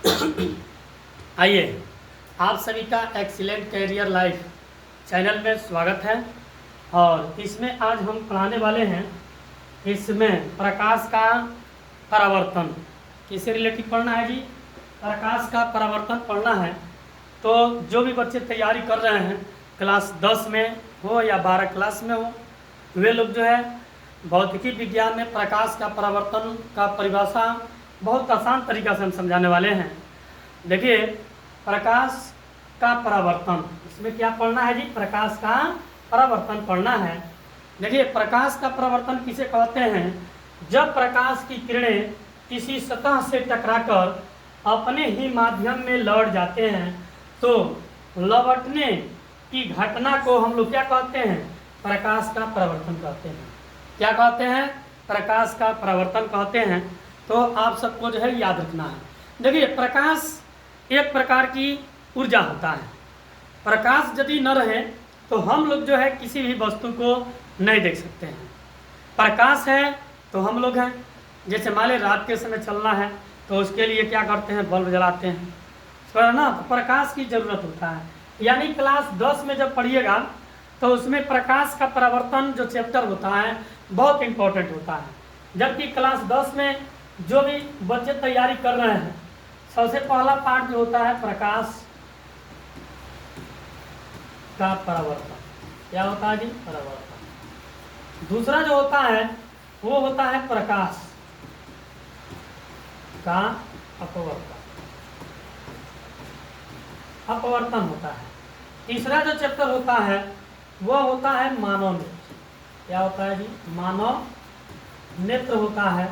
आइए, आप सभी का एक्सीलेंट कैरियर लाइफ चैनल में स्वागत है। और इसमें आज हम पढ़ाने वाले हैं, इसमें प्रकाश का परावर्तन किससे रिलेटेड पढ़ना है जी? प्रकाश का परावर्तन पढ़ना है। तो जो भी बच्चे तैयारी कर रहे हैं, क्लास 10 में हो या 12 क्लास में हो, वे लोग जो है भौतिकी विज्ञान में प्रकाश का परावर्तन का परिभाषा बहुत आसान तरीक़ा से हम समझाने वाले हैं। देखिए, प्रकाश का परावर्तन, इसमें क्या पढ़ना है जी? प्रकाश का परावर्तन पढ़ना है। देखिए, प्रकाश का परावर्तन किसे कहते हैं? जब प्रकाश की किरणें किसी सतह से टकराकर अपने ही माध्यम में लौट जाते हैं तो लौटने की घटना को हम लोग क्या कहते हैं? प्रकाश का परावर्तन कहते हैं। क्या कहते हैं? प्रकाश का परावर्तन कहते हैं। तो आप सबको जो है याद रखना है। देखिए, प्रकाश एक प्रकार की ऊर्जा होता है। प्रकाश यदि न रहे तो हम लोग जो है किसी भी वस्तु को नहीं देख सकते हैं। प्रकाश है तो हम लोग हैं। जैसे मान लीजिए रात के समय चलना है तो उसके लिए क्या करते हैं? बल्ब जलाते हैं, है ना? तो प्रकाश की ज़रूरत होता है। यानी क्लास 10 में जब पढ़िएगा तो उसमें प्रकाश का परावर्तन जो चैप्टर होता है बहुत इम्पोर्टेंट होता है। जबकि क्लास 10 में जो भी बच्चे तैयारी कर रहे हैं, सबसे पहला पार्ट जो होता है प्रकाश का परावर्तन। क्या होता है जी? परावर्तन। दूसरा जो होता है वो होता है प्रकाश का अपवर्तन। अपवर्तन होता है। तीसरा जो चैप्टर होता है वह होता है मानव नेत्र। क्या होता है जी? मानव नेत्र होता है।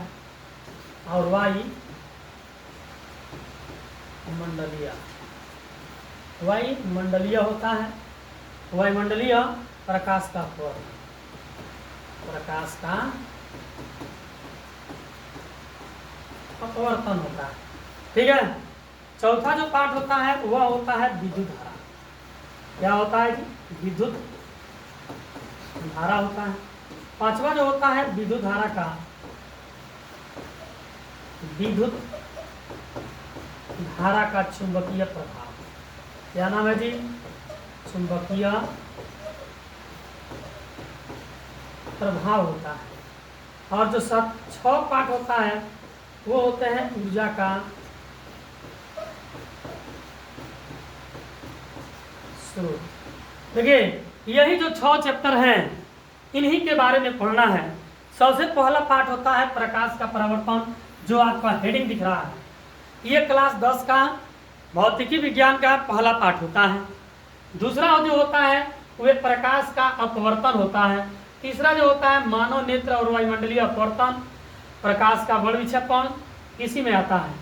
और वायुमंडलीय होता है। वायुमंडलीय प्रकाश का अपवर्तन, प्रकाश का अपवर्तन होता है। ठीक है। चौथा जो पार्ट होता है वह होता है विद्युत धारा। क्या होता है जी? विद्युत धारा होता है। पांचवा जो होता है विद्युत धारा का चुंबकीय प्रभाव। क्या नाम है जी? चुंबकीय प्रभाव होता है। और जो 6 पार्ट होता है वो होते हैं ऊर्जा का स्रोत। देखिए, यही जो 6 चैप्टर हैं इन्हीं के बारे में पढ़ना है। सबसे पहला पार्ट होता है प्रकाश का परावर्तन, जो आपका हेडिंग दिख रहा है। ये क्लास 10 का भौतिकी विज्ञान का पहला पार्ट होता है। दूसरा जो होता है वह प्रकाश का अपवर्तन होता है। तीसरा जो होता है मानव नेत्र और वायुमंडलीय अपवर्तन, प्रकाश का बड़ विक्षेपण, इसी में आता है।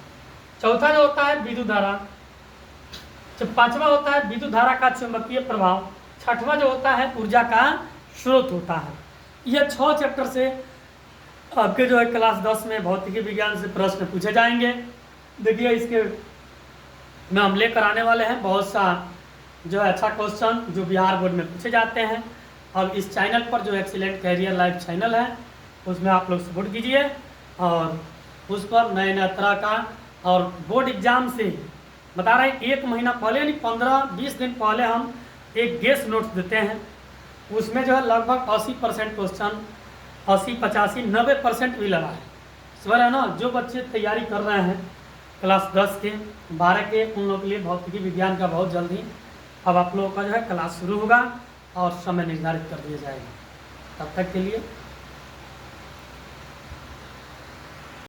चौथा जो होता है विद्युत धारा। पांचवा होता है विद्युत धारा का चुंबकीय प्रभाव। छठवां जो होता है ऊर्जा का स्रोत होता है। ये 6 चैप्टर से आपके जो है क्लास 10 में भौतिकी विज्ञान से प्रश्न पूछे जाएंगे। देखिए, इसके में हम लेकर आने वाले हैं बहुत सा जो है अच्छा क्वेश्चन जो बिहार बोर्ड में पूछे जाते हैं। अब इस चैनल पर जो एक्सीलेंट कैरियर लाइफ चैनल है उसमें आप लोग सपोर्ट कीजिए और उस पर नए नए तरह का, और बोर्ड एग्जाम से बता रहे हैं 1 महीना पहले यानी 15-20 दिन पहले हम एक गेस्ट नोट्स देते हैं। उसमें जो है लगभग 80% क्वेश्चन, 80, 85, 90% भी लगा है। सवाल है ना? जो बच्चे तैयारी कर रहे हैं क्लास 10 के, 12 के, उन लोगों के लिए भौतिकी विज्ञान का बहुत जल्द ही अब आप लोगों का जो है क्लास शुरू होगा और समय निर्धारित कर दिया जाएगा। तब तक के लिए